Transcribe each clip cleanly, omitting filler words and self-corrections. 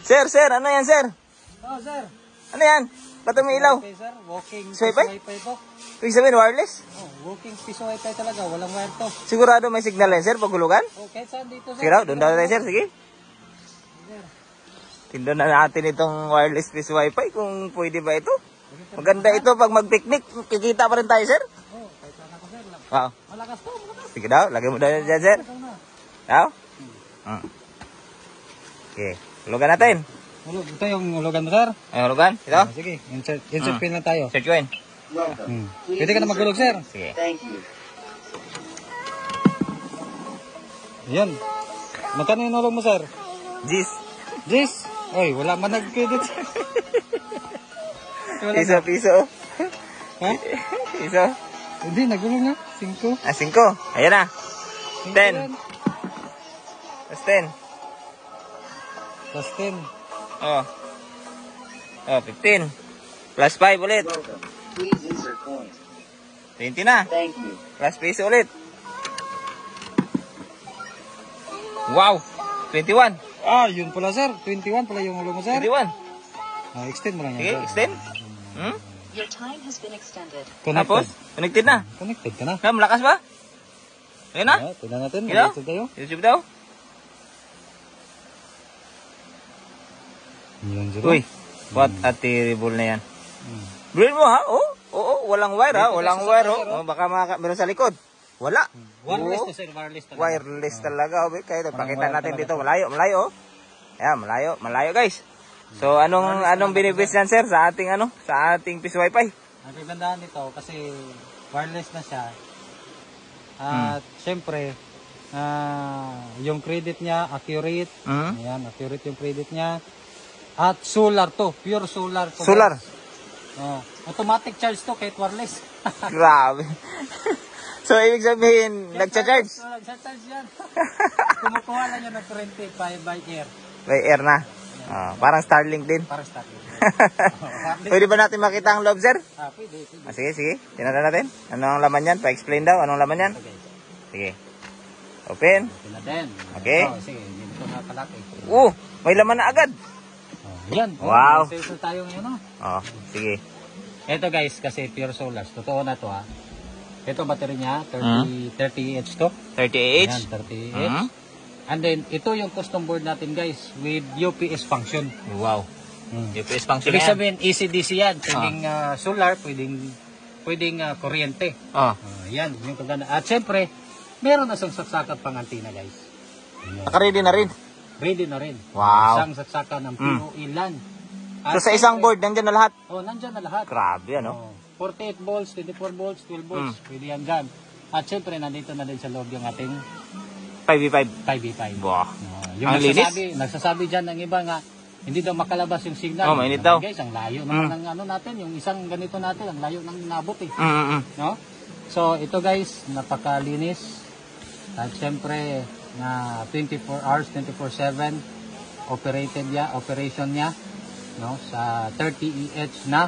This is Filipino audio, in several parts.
Sir, ano yan, sir? Oh, sir. Ano yan? Ba't may ilaw? Okay, sir. Walking Piso piso wifi? wifi po. Ibig sabihin, wireless? Oh, walking piso wifi talaga. Walang wire to. Sigurado may signal yan, sir, paghulugan? Oh, kahit saan dito, sir. Sige raw, doon daw tayo, sir. Sige. Tindan na natin itong wireless piso wifi kung pwede ba ito. Maganda ito pag mag-picnic. Kikita pa rin tayo, sir. Oh, kahit saan ako, sir. Wow. Malakas to, malakas. Sige daw, lagay mo daw dyan, sir. Daw? Okay, hulugan natin. Ito yung hulugan mo, sir. Ay, hulugan? Ito? Sige, insert pin lang tayo. Search ko yun. Pwede ka na maghulog, sir. Sige. Yan. Magkano yung hulog mo, sir? Jis. Oy, wala man nag-credit. Piso. Ha? Piso. Hindi, naghulog na. 5. 5. Ayan na. 10. Plus 10. Plus 10. Oh. Oh, 15. Plus 5 ulit. 20 na. Plus piso ulit. Wow. 21. Ah, yun pala, sir. 21 pala yung hulog mo, sir. 21. Ah, extend mo lang Sige, yan, sir. extend. Your time has been extended. Tapos, connected na. Connected ka na. Malakas ba? Ayan na. Tignan natin. Hello? Mag-extend tayo. YouTube daw. Yan, zero. Uy, what a terrible na yan. Brilin mo ha? Oo, walang wire ha? Walang wire oh. Baka meron sa likod. Wala. Wireless to, sir. Wireless talaga. Wireless talaga. Kaya pakita natin dito. Malayo. Ayan, malayo guys. So, anong benefits yan, sir, sa ating piso wifi? Ang kagandahan nito, kasi wireless na siya. At, syempre, yung credit niya, accurate. Ayan, accurate yung credit niya. At solar to, pure solar to. Solar? Automatic charge to, kahit wireless. Grabe. So, ibig sabihin, nagcha-charge? Nagcha-charge yan. Kumukuha lang yan ng 25 by air. By air na? Parang Starlink din. Para starting. Pwede ba natin makita ang loob, sir? Pwede. Sige. Tingnan natin. Ano ang laman yan? Pa-explain daw. Anong laman yan? Sige. Open. Pinaden. Okay. Sige, dito na kalaki. May laman na agad. Yan. Wow. Sales tayo ngayon, Sige. Ito guys, kasi pure solar. Totoo na to ha. Ito battery niya, 30Ah to. 30Ah? Yan, 30Ah. And then, ito yung custom board natin guys, with UPS function. Wow. UPS function Ibig yan. sabihin, AC/DC yan. Pwedeng solar, pwedeng kuryente. Yan, yung kaganda. At syempre, meron na siyang saksakan pang antenna guys. Naka-ready na rin. Ready na rin. Wow. Isang saksakan ng POE LAN. So sa isang board, nandyan na lahat? Nandyan na lahat. Grabe, ano? 48 volts, 24 volts, 12 volts. Pwede yan dyan. At syempre, nandito na din sa loob yung ating 5v5. 5v5. Wow. Yung Ang linis. nagsasabi dyan ng iba nga, hindi daw makalabas yung signal. Mainit daw. Guys, ang layo naman ng natin. Yung isang ganito natin, ang layo ng nabot eh. No? So, ito guys, napakalinis. At syempre, na 24 hours, 24/7 operation niya, no, sa 30Ah na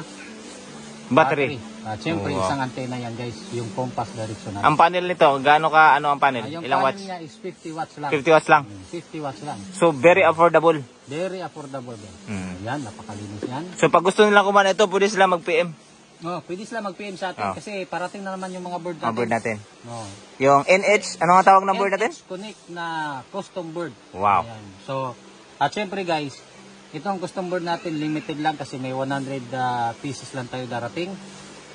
Battery. At syempre, isang antena yan guys, yung compass direction natin. Ang panel nito, gaano ka, ang panel? Yung Ilang panel watts? niya is 50 watts lang. 50 watts lang. 50 watts lang. So, very affordable. Very affordable din. Yan, napakalinis yan. So, pag gusto nila kumain ito, pwede sila mag-PM. Pwede sila mag-PM sa atin kasi parating na naman yung mga board natin. Board natin. No. Yung NH, ano nga tawag ng board natin? NH Connect na custom board. Wow. Ayan. So, at syempre guys, itong custom board natin limited lang kasi may 100 pieces lang tayo darating.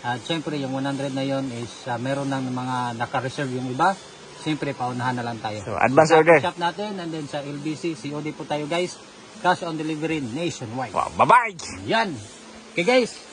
At syempre yung 100 na yon is meron ng mga naka-reserve yung iba. Syempre paunahan na lang tayo. So, advance sa order. shop natin and then sa LBC, COD po tayo guys. Cash on delivery nationwide. Wow, bye-bye! Yan. Okay guys.